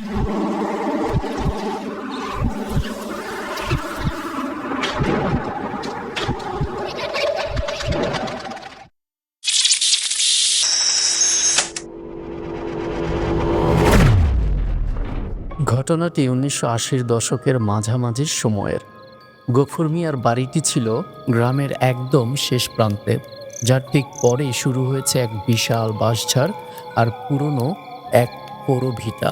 ঘটনাটি ১৯৮০-র দশকের মাঝামাঝি সময়ের। গফুর মিয়ার বাড়িটি ছিল গ্রামের একদম শেষ প্রান্তে, যার ঠিক পরেই শুরু হয়েছে এক বিশাল বাঁশঝাড় আর পুরনো এক পোড়ো ভিটা।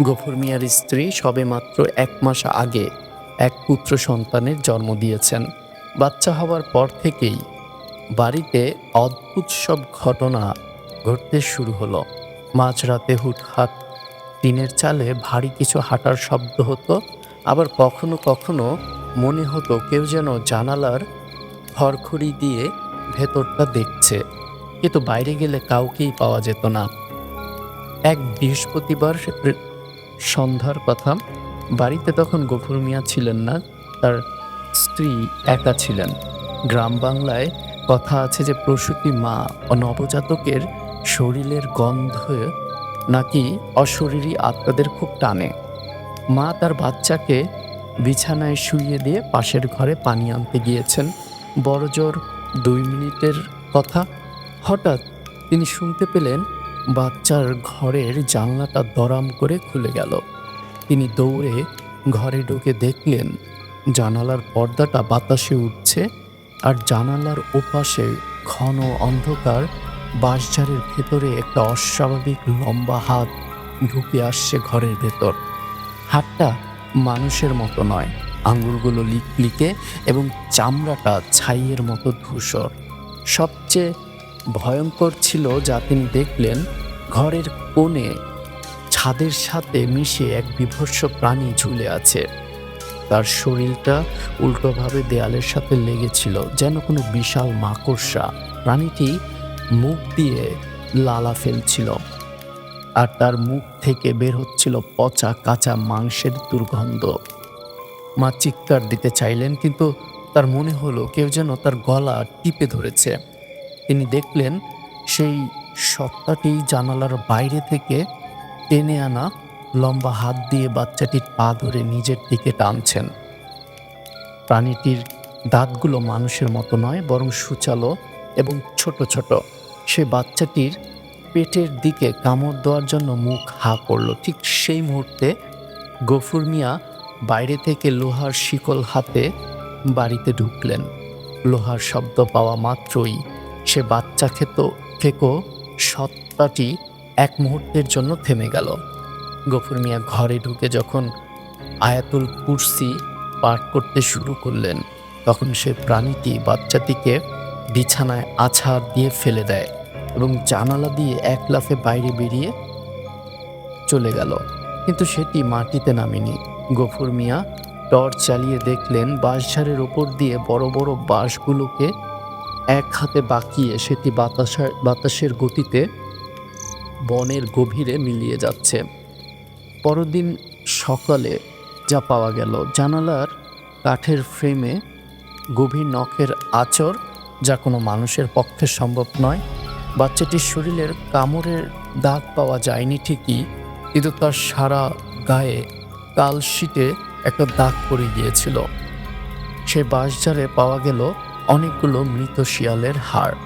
গফুর মিয়ার স্ত্রী সবেমাত্র ১ মাস আগে এক পুত্র সন্তানের জন্ম দিয়েছেন। বাচ্চা হওয়ার পর থেকেই বাড়িতে অদ্ভুত সব ঘটনা ঘটতে শুরু হলো। মাঝরাতে হুটহাট টিনের চালে ভারী কিছু হাঁটার শব্দ হতো, আবার কখনো কখনো মনে হতো কেউ যেন জানালার খড়খড়ি দিয়ে ভেতরটা দেখছে, কিন্তু বাইরে গেলে কাউকেই পাওয়া যেত না। এক বৃহস্পতিবার সন্ধ্যার কথা। বাড়িতে তখন গফুর মিয়া ছিলেন না, তার স্ত্রী একা ছিলেন। গ্রাম বাংলায় কথা আছে যে প্রসূতি মা ও নবজাতকের শরীরের গন্ধে নাকি অশরীরী আত্মাদের খুব টানে। মা তার বাচ্চাকে বিছানায় শুইয়ে দিয়ে পাশের ঘরে পানি আনতে গিয়েছেন। বড়জোর ২ মিনিটের কথা। হঠাৎ তিনি শুনতে পেলেন বাচ্চার ঘরের জানলাটা দরাম করে খুলে গেল। তিনি দৌড়ে ঘরে ঢুকে দেখলেন জানালার পর্দাটা বাতাসে উঠছে, আর জানালার ওপাশে ঘন অন্ধকার বাঁশঝাড়ের ভেতরে একটা অস্বাভাবিক লম্বা হাত ঢুকে আসছে ঘরের ভেতর। হাতটা মানুষের মতো নয়, আঙুলগুলো লিকলিকে এবং চামড়াটা ছাইয়ের মতো ধূসর। সবচেয়ে ভয়ঙ্কর ছিল যা তিনি দেখলেন, ঘরের কোণে ছাদের সাথে মিশে এক বীভৎস প্রাণী ঝুলে আছে। তার শরীরটা উল্টোভাবে দেয়ালের সাথে লেগেছিল, যেন কোনো বিশাল মাকড়সা। প্রাণীটি মুখ দিয়ে লালা ফেলছিল, আর তার মুখ থেকে বের হচ্ছিল পচা কাঁচা মাংসের দুর্গন্ধ। মা চিৎকার দিতে চাইলেন, কিন্তু তার মনে হলো কেউ যেন তার গলা টিপে ধরেছে। তিনি দেখলেন সেই সত্তাটি জানালার বাইরে থেকে টেনে আনা লম্বা হাত দিয়ে বাচ্চাটির পা ধরে নিজের দিকে টানছেন। প্রাণীটির দাঁতগুলো মানুষের মতো নয়, বরং সূচালো এবং ছোট ছোট। সে বাচ্চাটির পেটের দিকে কামড় দেওয়ার জন্য মুখ হা করল। ঠিক সেই মুহূর্তে গফুর মিয়া বাইরে থেকে লোহার শিকল হাতে বাড়িতে ঢুকলেন। লোহার শব্দ পাওয়া মাত্রই সে বাচ্চা খেকো সত্তাটি এক মুহূর্তের জন্য থেমে গেল। গফুর মিয়া ঘরে ঢুকে যখন আয়াতুল কুরসি পাঠ করতে শুরু করলেন, তখন সে প্রাণীটি বাচ্চাটিকে বিছানায় আছাড় দিয়ে ফেলে দেয় এবং জানালা দিয়ে এক লাফে বাইরে বেরিয়ে চলে গেল। কিন্তু সেটি মাটিতে নামেনি। গফুর মিয়া টর্চ চালিয়ে দেখলেন বাঁশঝাড়ের ওপর দিয়ে বড় বড় বাঁশগুলোকে এক হাতে বাঁকিয়ে সেটি বাতাসের গতিতে বনের গভীরে মিলিয়ে যাচ্ছে। পরদিন সকালে যা পাওয়া গেল, জানালার কাঠের ফ্রেমে গভীর নখের আঁচড়, যা কোনো মানুষের পক্ষে সম্ভব নয়। বাচ্চাটির শরীরের কামড়ের দাগ পাওয়া যায়নি ঠিকই, কিন্তু তার সারা গায়ে কালশিটে একটা দাগ পড়ে গিয়েছিল। সে বাঁশঝাড়ে পাওয়া গেল অনেকগুলো মৃত শিয়ালের হাড়,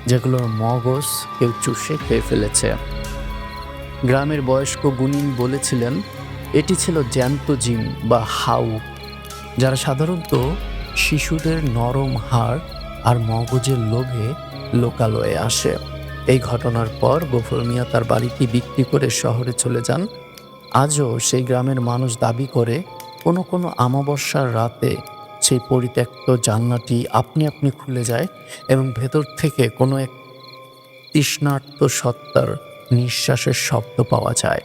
যেগুলোর মগজ কেউ চুষে খেয়ে ফেলেছে। গ্রামের বয়স্ক গুণিন বলেছিলেন এটি ছিল জ্যান্ত জিন বা হাউ, যারা সাধারণত শিশুদের নরম হাড় আর মগজের লোভে লোকালয়ে আসে। এই ঘটনার পর গফুর মিয়া তার বাড়িটি বিক্রি করে শহরে চলে যান। আজও সেই গ্রামের মানুষ দাবি করে কোনো কোনো অমাবস্যার রাতে সেই পরিত্যক্ত জানলাটি আপনি আপনি খুলে যায় এবং ভেতর থেকে কোনো এক তৃষ্ণার্ত সত্তার নিঃশ্বাসের শব্দ পাওয়া যায়।